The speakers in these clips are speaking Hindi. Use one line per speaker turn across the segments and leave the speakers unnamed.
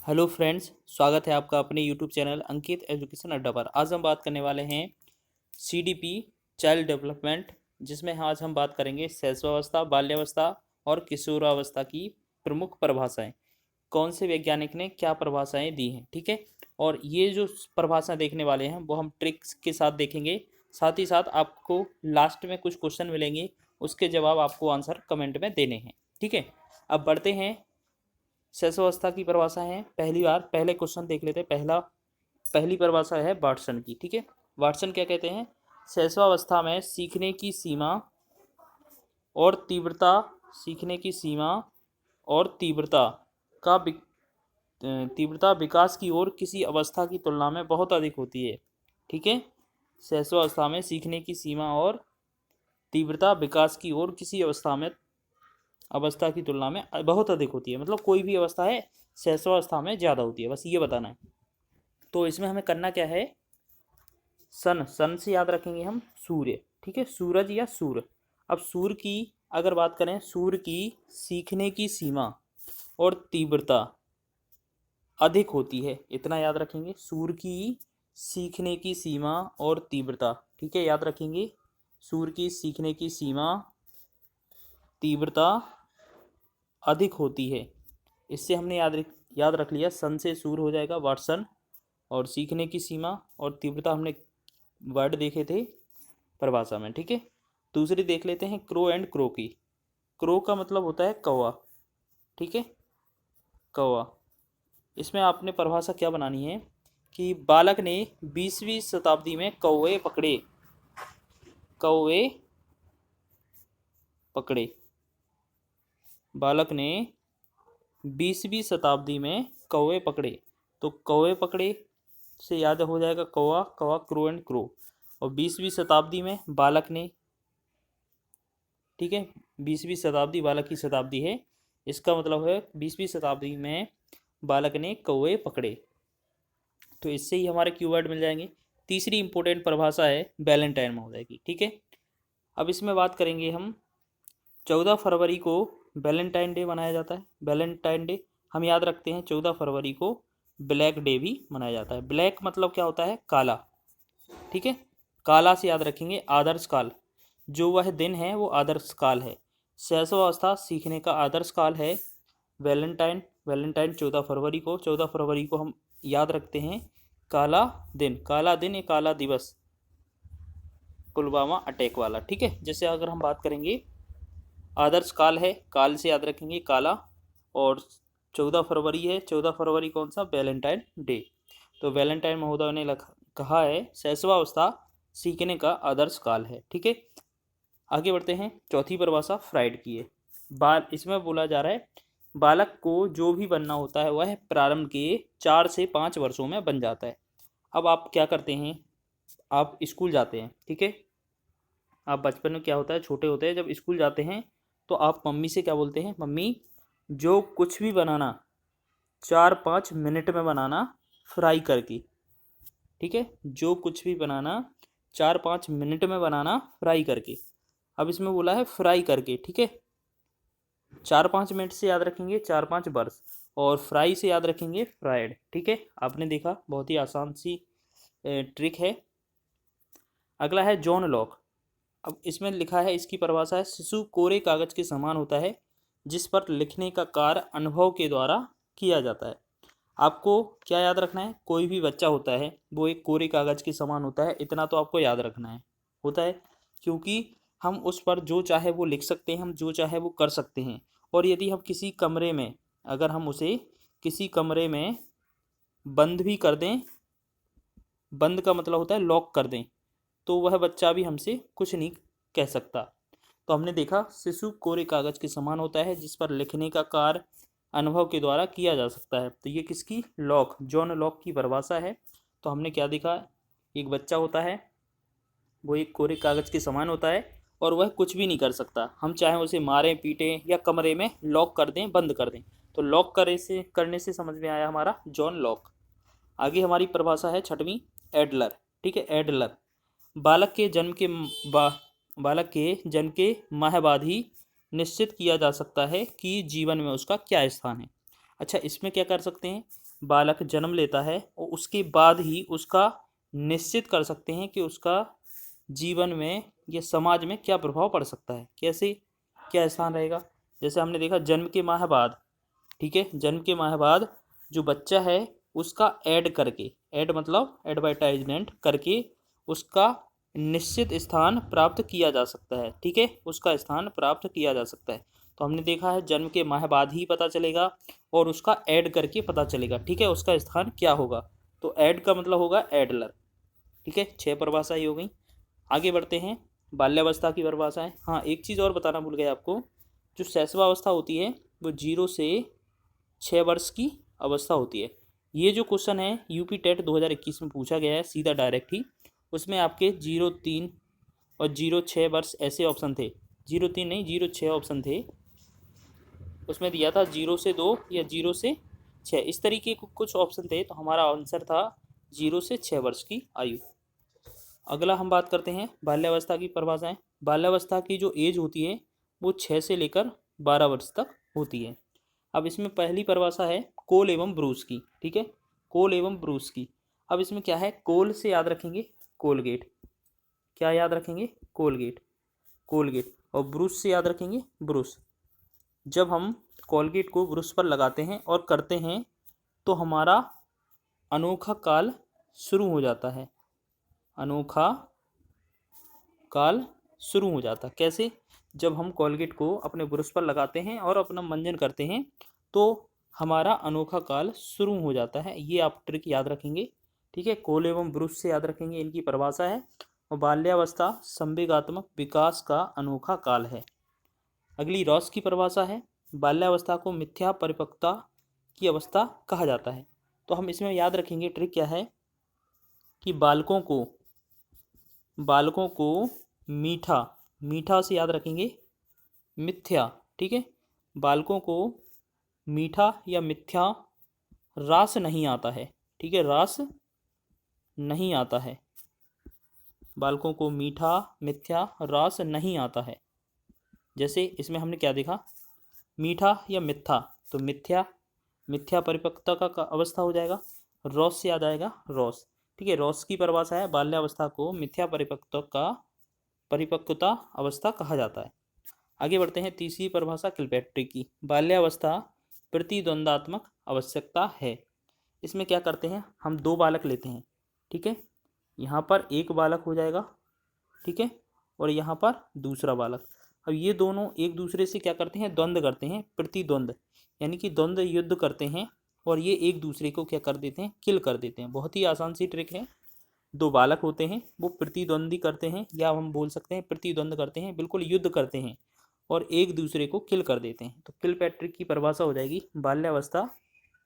हेलो फ्रेंड्स, स्वागत है आपका अपने यूट्यूब चैनल अंकित एजुकेशन अड्डा पर। आज हम बात करने वाले हैं सीडीपी चाइल्ड डेवलपमेंट, जिसमें आज हम बात करेंगे शैशवावस्था, बाल्यावस्था और किशोरावस्था की प्रमुख परिभाषाएं। कौन से वैज्ञानिक ने क्या परिभाषाएं दी हैं, ठीक है। और ये जो परिभाषाएं देखने वाले हैं वो हम ट्रिक्स के साथ देखेंगे। साथ ही साथ आपको लास्ट में कुछ क्वेश्चन मिलेंगे, उसके जवाब आपको आंसर कमेंट में देने हैं, ठीक है। अब बढ़ते हैं। शैशवावस्था की परिभाषा है। पहले क्वेश्चन देख लेते हैं। पहली परिभाषा है वाटसन की, ठीक है। वाटसन क्या कहते हैं? शैशवावस्था में और तीव्रता सीखने की सीमा और तीव्रता विकास की ओर किसी अवस्था की तुलना में बहुत अधिक होती है, ठीक है। शैशवावस्था में सीखने की सीमा और तीव्रता विकास की ओर किसी अवस्था की तुलना में बहुत अधिक होती है। मतलब कोई भी अवस्था है शैशवावस्था में ज़्यादा होती है, बस ये बताना है। तो इसमें हमें करना क्या है? सन से याद रखेंगे हम सूर्य, ठीक है, सूरज या सूर्य। अब सूर्य की अगर बात करें, सूर्य की सीखने की सीमा और तीव्रता अधिक होती है, इतना याद रखेंगे। सूर्य की सीखने की सीमा और तीव्रता, ठीक है, याद रखेंगे। सूर्य की सीखने की सीमा तीव्रता अधिक होती है। इससे हमने याद रख लिया। सन से सूर्य हो जाएगा वाटसन, और सीखने की सीमा और तीव्रता हमने वर्ड देखे थे परिभाषा में, ठीक है। दूसरी देख लेते हैं क्रो एंड क्रो की। क्रो का मतलब होता है कौवा, ठीक है, कौवा। इसमें आपने परिभाषा क्या बनानी है कि बालक ने 20वीं शताब्दी में कौवे पकड़े। बालक ने 20वीं शताब्दी में कौवे पकड़े। तो कौवे पकड़े से याद हो जाएगा कौवा, क्रो एंड क्रो। और 20वीं शताब्दी में बालक ने, ठीक है, 20वीं शताब्दी बालक की शताब्दी है, इसका मतलब है 20वीं शताब्दी में बालक ने कौवे पकड़े। तो इससे ही हमारे कीवर्ड मिल जाएंगे। तीसरी इंपॉर्टेंट परिभाषा है वैलेंटाइन महोदय की, ठीक है। अब इसमें बात करेंगे हम। 14 फरवरी को वैलेंटाइन डे मनाया जाता है। वैलेंटाइन डे हम याद रखते हैं। 14 फरवरी को ब्लैक डे भी मनाया जाता है। ब्लैक मतलब क्या होता है? काला, ठीक है। काला से याद रखेंगे आदर्श काल। जो वह दिन है वो आदर्श काल है। शैशवावस्था सीखने का आदर्श काल है। वैलेंटाइन 14 फरवरी को हम याद रखते हैं काला दिन या काला दिवस, पुलवामा अटैक वाला, ठीक है। जैसे अगर हम बात करेंगे, आदर्श काल है, काल से याद रखेंगे काला, और 14 फरवरी है। 14 फरवरी कौन सा? Valentine day. तो वैलेंटाइन महोदय ने कहा है शैशवावस्था सीखने का आदर्श काल है, ठीक है। आगे बढ़ते हैं। चौथी परिभाषा फ्राइड की है। इसमें बोला जा रहा है बालक को जो भी बनना होता है वह प्रारंभ के 4 से 5 वर्षों में बन जाता है। अब आप क्या करते हैं? आप स्कूल जाते हैं, ठीक है। आप बचपन में क्या होता है, छोटे होते हैं जब स्कूल जाते हैं, तो आप मम्मी से क्या बोलते हैं? मम्मी, जो कुछ भी बनाना 4-5 मिनट में बनाना, फ्राई करके, ठीक है। जो कुछ भी बनाना 4-5 मिनट में बनाना, फ्राई करके। अब इसमें बोला है फ्राई करके, ठीक है। 4-5 मिनट से याद रखेंगे 4-5 वर्ष, और फ्राई से याद रखेंगे फ्राइड, ठीक है। आपने देखा, बहुत ही आसान सी ट्रिक है। अगला है जॉन लॉक। अब इसमें लिखा है, इसकी परिभाषा है शिशु कोरे कागज के समान होता है जिस पर लिखने का कार्य अनुभव के द्वारा किया जाता है। आपको क्या याद रखना है? कोई भी बच्चा होता है वो एक कोरे कागज के समान होता है, इतना तो आपको याद रखना है। होता है क्योंकि हम उस पर जो चाहे वो लिख सकते हैं, हम जो चाहे वो कर सकते हैं। और यदि हम किसी कमरे में, अगर हम उसे किसी कमरे में बंद भी कर दें, बंद का मतलब होता है लॉक कर दें, तो वह बच्चा भी हमसे कुछ नहीं कह सकता। तो हमने देखा शिशु कोरे कागज के समान होता है जिस पर लिखने का कार्य अनुभव के द्वारा किया जा सकता है। तो ये किसकी? जॉन लॉक की परिभाषा है। तो हमने क्या देखा? एक बच्चा होता है, वो एक कोरे कागज के समान होता है और वह कुछ भी नहीं कर सकता। हम चाहे उसे मारें, पीटें या कमरे में लॉक कर दें, बंद कर दें। तो लॉक करने से समझ में आया हमारा जॉन लॉक। आगे हमारी परिभाषा है छठवीं, एडलर, ठीक है। एडलर बालक के जन्म के माह बाद ही निश्चित किया जा सकता है कि जीवन में उसका क्या स्थान है। अच्छा, इसमें क्या कर सकते हैं? बालक जन्म लेता है और उसके बाद ही उसका निश्चित कर सकते हैं कि उसका जीवन में या समाज में क्या प्रभाव पड़ सकता है, कैसे क्या स्थान रहेगा। जैसे हमने देखा जन्म के माह बाद, ठीक है, जन्म के माह बाद जो बच्चा है उसका ऐड करके, ऐड मतलब एडवर्टाइजमेंट करके उसका निश्चित स्थान प्राप्त किया जा सकता है, ठीक है, उसका स्थान प्राप्त किया जा सकता है। तो हमने देखा है जन्म के माह बाद ही पता चलेगा और उसका ऐड करके पता चलेगा, ठीक है, उसका स्थान क्या होगा। तो ऐड का मतलब होगा एडलर, ठीक है। 6 परिभाषा ही हो गई। आगे बढ़ते हैं, बाल्यावस्था की परिभाषाएं। हाँ, एक चीज़ और बताना भूल गया आपको, जो शैशवावस्था होती है वो 0 से 6 वर्ष की अवस्था होती है। ये जो क्वेश्चन है यूपी टेट 2021 में पूछा गया है सीधा डायरेक्ट ही, उसमें आपके 0-3 और 0-6 वर्ष ऐसे ऑप्शन थे, 0-3 नहीं 0-6 ऑप्शन थे। उसमें दिया था 0 से 2 या 0 से 6, इस तरीके के कुछ ऑप्शन थे। तो हमारा आंसर था 0 से 6 वर्ष की आयु। अगला हम बात करते हैं बाल्यावस्था की परिभाषाएं। बाल्यावस्था की जो एज होती है वो 6 से लेकर 12 वर्ष तक होती है। अब इसमें पहली परिभाषा है कोल एवं ब्रूस की, ठीक है, कोल एवं ब्रूस की। अब इसमें क्या है, कोल से याद रखेंगे कोलगेट, क्या याद रखेंगे, कोलगेट, कोलगेट, और ब्रूस से याद रखेंगे ब्रूस। जब हम कोलगेट को ब्रूस पर लगाते हैं और करते हैं तो हमारा अनोखा काल शुरू हो जाता है, अनोखा काल शुरू हो जाता। कैसे, जब हम कोलगेट को अपने ब्रश पर लगाते हैं और अपना मंजन करते हैं तो हमारा अनोखा काल शुरू हो जाता है। ये आप ट्रिक याद रखेंगे, ठीक है। कोल एवं ब्रश से याद रखेंगे, इनकी परिभाषा है। और बाल्यावस्था संवेगात्मक विकास का अनोखा काल है। अगली रॉस की परिभाषा है, बाल्यावस्था को मिथ्या परिपक्वता की अवस्था कहा जाता है। तो हम इसमें याद रखेंगे ट्रिक क्या है कि बालकों को मीठा, मीठा से याद रखेंगे मिथ्या, ठीक है, बालकों को मीठा या मिथ्या रास नहीं आता है, ठीक है, रास नहीं आता है, बालकों को मीठा मिथ्या रास नहीं आता है। जैसे इसमें हमने क्या देखा, मीठा या मिथ्या, तो मिथ्या, मिथ्या परिपक्वता का अवस्था हो जाएगा, रॉस से याद आएगा रॉस, ठीक है। रॉस की परिभाषा है, बाल्यावस्था को मिथ्या परिपक्वता अवस्था कहा जाता है। आगे बढ़ते हैं, तीसरी परिभाषा किलपैट्रिक की, बाल्यावस्था प्रतिद्वंदात्मक आवश्यकता है। इसमें क्या करते हैं, हम 2 बालक लेते हैं, ठीक है, यहाँ पर एक बालक हो जाएगा, ठीक है, और यहाँ पर दूसरा बालक। अब ये दोनों एक दूसरे से क्या करते हैं, द्वंद्व करते हैं, प्रतिद्वंद, यानी कि द्वंद्व युद्ध करते हैं और ये एक दूसरे को क्या कर देते हैं, किल कर देते हैं। बहुत ही आसान सी ट्रिक है। 2 बालक होते हैं, वो प्रतिद्वंदी करते हैं, या हम बोल सकते हैं प्रतिद्वंद करते हैं, बिल्कुल युद्ध करते हैं और एक दूसरे को किल कर देते हैं। तो किलपैट्रिक की परिभाषा हो जाएगी, बाल्यावस्था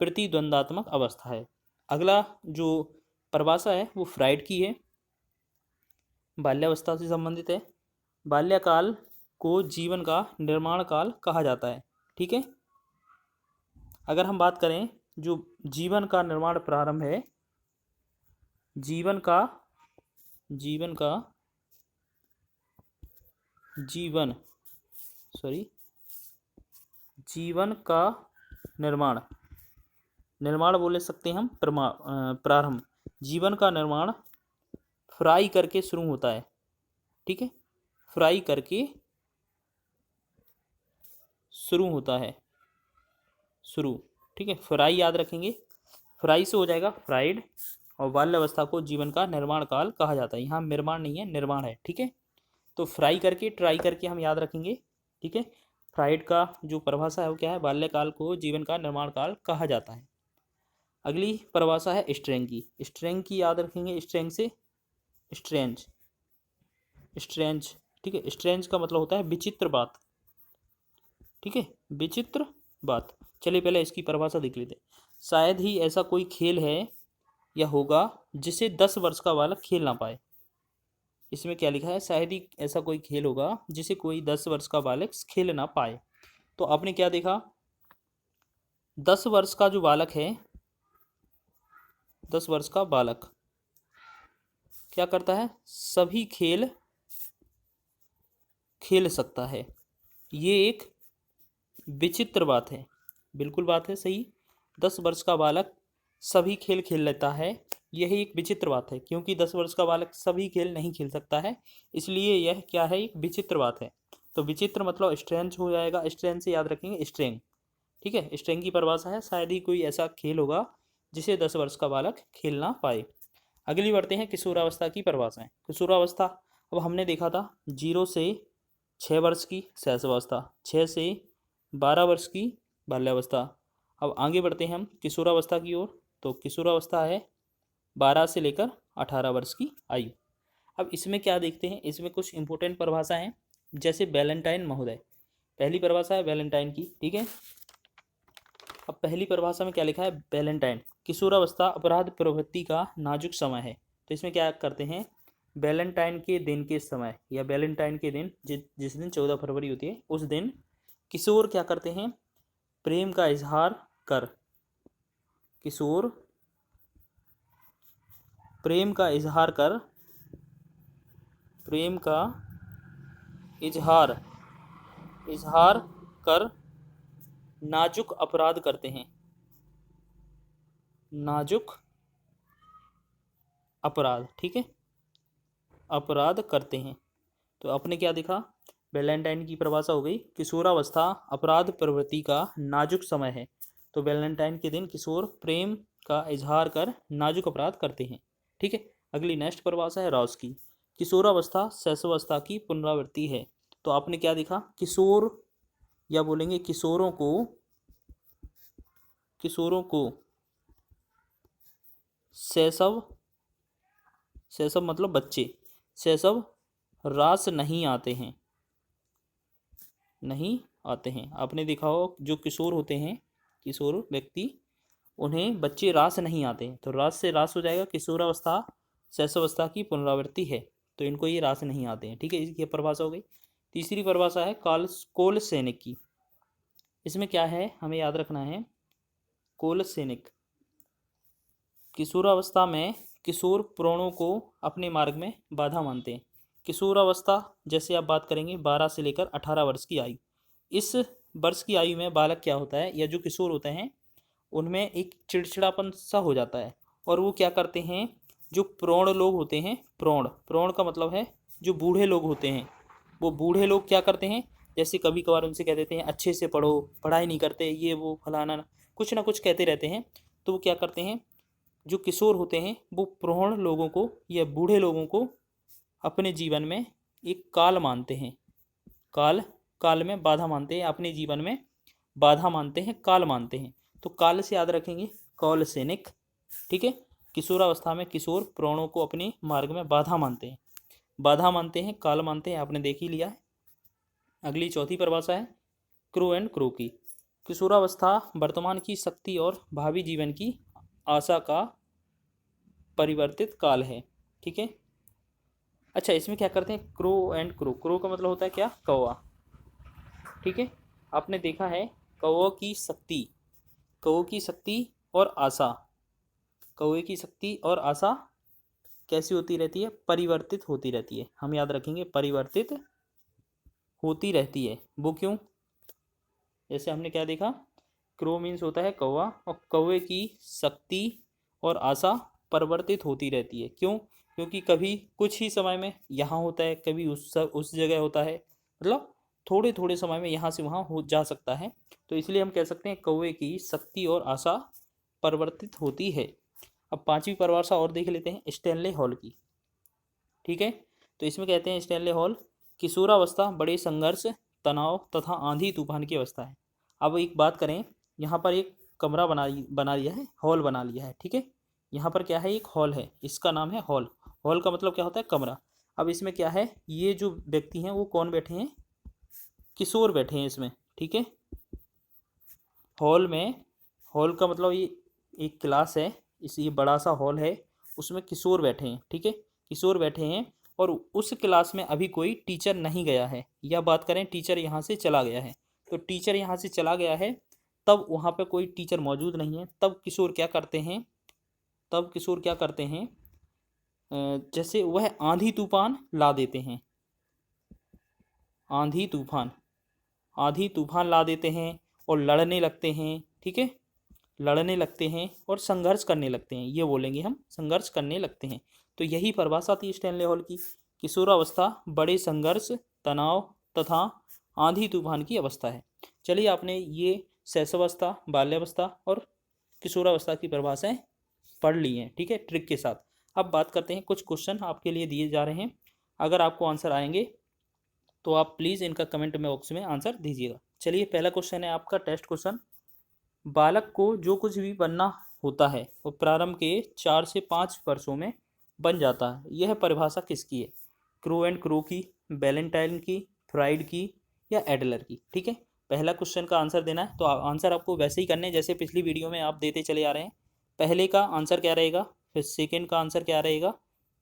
प्रतिद्वंदात्मक अवस्था है। अगला जो परिभाषा है वो फ्राइड की है, बाल्यावस्था से संबंधित है। बाल्यकाल को जीवन का निर्माण काल कहा जाता है, ठीक है। अगर हम बात करें जो जीवन का निर्माण प्रारंभ है, जीवन का निर्माण बोले सकते हैं हम, प्रारंभ, जीवन का निर्माण फ्राई करके शुरू होता है, ठीक है, फ्राई करके शुरू होता है, शुरू, ठीक है, फ्राई याद रखेंगे, फ्राई से हो जाएगा फ्राइड। और बाल्यावस्था को जीवन का निर्माण काल कहा जाता है, यहाँ निर्माण नहीं है निर्माण है, ठीक है। तो फ्राई करके ट्राई करके हम याद रखेंगे, ठीक है। फ्राइड का जो परिभाषा है वो क्या है, बाल्यकाल को जीवन का निर्माण काल कहा जाता है। अगली परिभाषा है स्ट्रेंज की, स्ट्रेंज की याद रखेंगे, स्ट्रेंज से स्ट्रेंज, स्ट्रेंज, ठीक है, स्ट्रेंज का मतलब होता है विचित्र बात, ठीक है, विचित्र बात। चलिए पहले इसकी परिभाषा देख लेते हैं। शायद ही ऐसा कोई खेल है या होगा जिसे 10 वर्ष का बालक खेल ना पाए। इसमें क्या लिखा है, शायद ही ऐसा कोई खेल होगा जिसे कोई 10 वर्ष का बालक खेल ना पाए। तो आपने क्या देखा, 10 वर्ष का जो बालक है, 10 वर्ष का बालक क्या करता है, सभी खेल खेल सकता है। ये एक विचित्र बात है, बिल्कुल बात है सही। 10 वर्ष का बालक सभी खेल खेल लेता है, यही एक विचित्र बात है, क्योंकि 10 वर्ष का बालक सभी खेल नहीं खेल सकता है, इसलिए यह क्या है, एक विचित्र बात है। तो विचित्र मतलब स्ट्रेंज हो जाएगा, स्ट्रेंज से याद रखेंगे स्ट्रेंग। ठीक है, स्ट्रेंग की परिभाषा है शायद ही कोई ऐसा खेल होगा जिसे 10 वर्ष का बालक खेल ना पाए। अगली बढ़ते हैं किशोरावस्था की परिभाषाएं। किशोरावस्था, अब हमने देखा था 0 से 6 वर्ष की शैशवावस्था, 6 से 12 वर्ष की बाल्यावस्था। अब आगे बढ़ते हैं हम किशोरावस्था की ओर। तो किशोरावस्था है 12 से लेकर 18 वर्ष की आयु। अब इसमें क्या देखते हैं, इसमें कुछ इंपॉर्टेंट परिभाषा हैं, जैसे वैलेंटाइन महोदय। पहली परिभाषा है वैलेंटाइन की, ठीक है। अब पहली परिभाषा में क्या लिखा है, वैलेंटाइन किशोरावस्था अपराध प्रवृत्ति का नाजुक समय है। तो इसमें क्या करते हैं, वैलेंटाइन के दिन के समय या वैलेंटाइन के दिन जिस दिन 14 फरवरी होती है उस दिन किशोर क्या करते हैं, प्रेम का इजहार कर, किशोर प्रेम का इजहार कर, प्रेम का इजहार इजहार कर नाजुक अपराध करते हैं, नाजुक अपराध, ठीक है, अपराध करते हैं। तो आपने क्या देखा, वैलेंटाइन की परिभाषा हो गई, किशोरावस्था अपराध प्रवृत्ति का नाजुक समय है। तो वैलेंटाइन के दिन किशोर प्रेम का इजहार कर नाजुक अपराध करते हैं, ठीक है। अगली नेक्स्ट परिभाषा है रॉस की, किशोरावस्था शैशवावस्था की पुनरावृत्ति है। तो आपने क्या देखा, किशोर या बोलेंगे किशोरों को शैशव, शैशव मतलब बच्चे, शैशव रास नहीं आते हैं, नहीं आते हैं। आपने देखा हो जो किशोर होते हैं, किशोर व्यक्ति, उन्हें बच्चे रास नहीं आते हैं। तो रास से रास हो जाएगा, किशोरावस्था शैशवावस्था की पुनरावृत्ति है, तो इनको ये रास नहीं आते हैं, ठीक है। इसकी परिभाषा हो गई। तीसरी परिभाषा है कोल सैनिक की। इसमें क्या है, हमें याद रखना है, कोल सैनिक किशोरावस्था में किशोर प्राणों को अपने मार्ग में बाधा मानते हैं। किशोरावस्था जैसे आप बात करेंगे 12 से लेकर 18 वर्ष की आयु, इस वर्ष की आयु में बालक क्या होता है या जो किशोर होते हैं उनमें एक चिड़चिड़ापन सा हो जाता है, और वो क्या करते हैं, जो प्रौढ़ लोग होते हैं, प्रौढ़ का मतलब है जो बूढ़े लोग होते हैं, वो बूढ़े लोग क्या करते हैं, जैसे कभी कभार उनसे कह देते हैं अच्छे से पढ़ो, पढ़ाई नहीं करते, ये वो फलाना कुछ ना कुछ कहते रहते हैं। तो वो क्या करते हैं, जो किशोर होते हैं वो प्रौढ़ लोगों को या बूढ़े लोगों को अपने जीवन में एक काल मानते हैं, काल में बाधा मानते हैं, अपने जीवन में बाधा मानते हैं, काल मानते हैं। तो काल से याद रखेंगे कौल सैनिक, ठीक है। किशोरावस्था में किशोर प्राणों को अपने मार्ग में बाधा मानते हैं, काल मानते हैं, आपने देख ही लिया है। अगली चौथी परिभाषा है क्रो एंड क्रो की। किशोरावस्था वर्तमान की शक्ति और भावी जीवन की आशा का परिवर्तित काल है, ठीक है। अच्छा, इसमें क्या करते हैं, क्रो एंड क्रो, क्रो का मतलब होता है क्या, कौवा, ठीक है। आपने देखा है कौवे की शक्ति और आशा, कौवे की शक्ति और आशा कैसी होती रहती है, परिवर्तित होती रहती है। हम याद रखेंगे परिवर्तित होती रहती है, वो क्यों, जैसे हमने क्या देखा, क्रो मीन्स होता है कौवा, और कौवे की शक्ति और आशा परिवर्तित होती रहती है, क्यों, क्योंकि कभी कुछ ही समय में यहाँ होता है, कभी उस जगह होता है, मतलब थोड़े थोड़े समय में यहाँ से वहाँ हो जा सकता है। तो इसलिए हम कह सकते हैं कौवे की शक्ति और आशा परिवर्तित होती है। अब पांचवी परिभाषा और देख लेते हैं स्टैनले हॉल की, ठीक है। तो इसमें कहते हैं स्टैनले हॉल, किशोरावस्था बड़े संघर्ष, तनाव तथा आंधी तूफान की अवस्था है। अब एक बात करें, यहाँ पर एक कमरा बना लिया है, हॉल बना लिया है, ठीक है। यहाँ पर क्या है, एक हॉल है, इसका नाम है हॉल। हॉल का मतलब क्या होता है, कमरा। अब इसमें क्या है, ये जो व्यक्ति हैं वो कौन बैठे हैं, किशोर बैठे हैं इसमें, ठीक है। हॉल में, हॉल का मतलब ये एक क्लास है, ये बड़ा सा हॉल है, उसमें किशोर बैठे हैं, ठीक है, किशोर बैठे हैं, और उस क्लास में अभी कोई टीचर नहीं गया है, या बात करें टीचर यहाँ से चला गया है। तो टीचर यहाँ से चला गया है, तब वहाँ पे कोई टीचर मौजूद नहीं है, तब किशोर क्या करते हैं, जैसे वह आंधी तूफान ला देते हैं, आंधी तूफान ला देते हैं और लड़ने लगते हैं, ठीक है, लड़ने लगते हैं और संघर्ष करने लगते हैं, ये बोलेंगे हम, संघर्ष करने लगते हैं। तो यही परिभाषा थी स्टैनले हॉल की। किशोरावस्था बड़े संघर्ष, तनाव तथा आंधी तूफान की अवस्था है। चलिए, आपने ये शैशवावस्था, बाल्यावस्था और किशोरावस्था की परिभाषाएं पढ़ ली हैं, ठीक है, ट्रिक के साथ। अब बात करते हैं, कुछ क्वेश्चन आपके लिए दिए जा रहे हैं। अगर आपको आंसर आएंगे तो आप प्लीज़ इनका कमेंट में बॉक्स में आंसर दीजिएगा। चलिए, पहला क्वेश्चन है आपका टेस्ट क्वेश्चन। बालक को जो कुछ भी बनना होता है वो प्रारंभ के 4 से 5 वर्षों में बन जाता है। यह परिभाषा किसकी है? क्रू एंड क्रू की, बैलेंटाइन की, फ्राइड की या एडलर की? ठीक है, पहला क्वेश्चन का आंसर देना है। तो आंसर आपको वैसे ही करने हैं जैसे पिछली वीडियो में आप देते चले आ रहे हैं। पहले का आंसर क्या रहेगा, फिर सेकेंड का आंसर क्या रहेगा,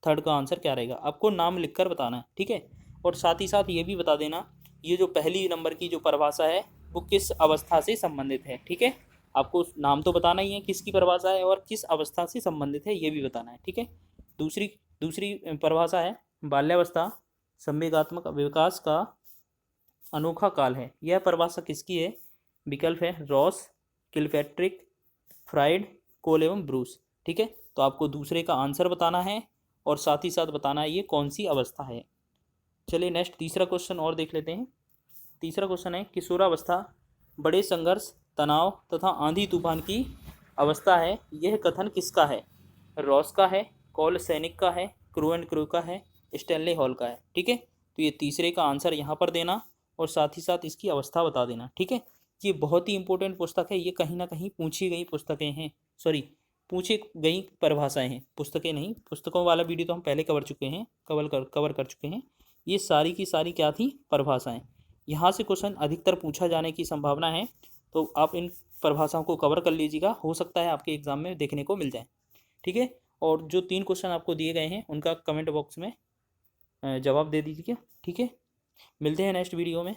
थर्ड का आंसर क्या रहेगा, आपको नाम लिखकर बताना है, ठीक है। और साथ ही साथ ये भी बता देना, ये जो पहली नंबर की जो परिभाषा है वो किस अवस्था से संबंधित है, ठीक है। आपको नाम तो बताना ही है किसकी परिभाषा है और किस अवस्था से संबंधित है, ये भी बताना है, ठीक है। दूसरी दूसरी परिभाषा है, बाल्यावस्था संवेगात्मक विकास का अनोखा काल है। यह परिभाषा किसकी है? विकल्प है रॉस, किलपैट्रिक, फ्राइड, कोल एवं ब्रूस, ठीक है। तो आपको दूसरे का आंसर बताना है और साथ ही साथ बताना है ये कौन सी अवस्था है। चलिए, नेक्स्ट तीसरा क्वेश्चन और देख लेते हैं। तीसरा क्वेश्चन है, किशोरावस्था बड़े संघर्ष, तनाव तथा आंधी तूफान की अवस्था है। यह कथन किसका है? रॉस का है, कॉल सैनिक का है, क्रू एंड क्रू का है, स्टैनले हॉल का है, ठीक है। तो ये तीसरे का आंसर यहाँ पर देना और साथ ही साथ इसकी अवस्था बता देना, ठीक है। ये बहुत ही इंपॉर्टेंट पुस्तक है, ये कहीं ना कहीं पूछी गई पुस्तकें हैं, सॉरी पूछी गई परिभाषाएं हैं, पुस्तकें नहीं। पुस्तकों वाला वीडियो तो हम पहले कवर कर चुके हैं। ये सारी की सारी क्या थी? परिभाषाएं। यहाँ से क्वेश्चन अधिकतर पूछा जाने की संभावना है, तो आप इन परिभाषाओं को कवर कर लीजिएगा, हो सकता है आपके एग्जाम में देखने को मिल जाए, ठीक है। और जो 3 क्वेश्चन आपको दिए गए हैं उनका कमेंट बॉक्स में जवाब दे दीजिएगा, ठीक है। मिलते हैं नेक्स्ट वीडियो में।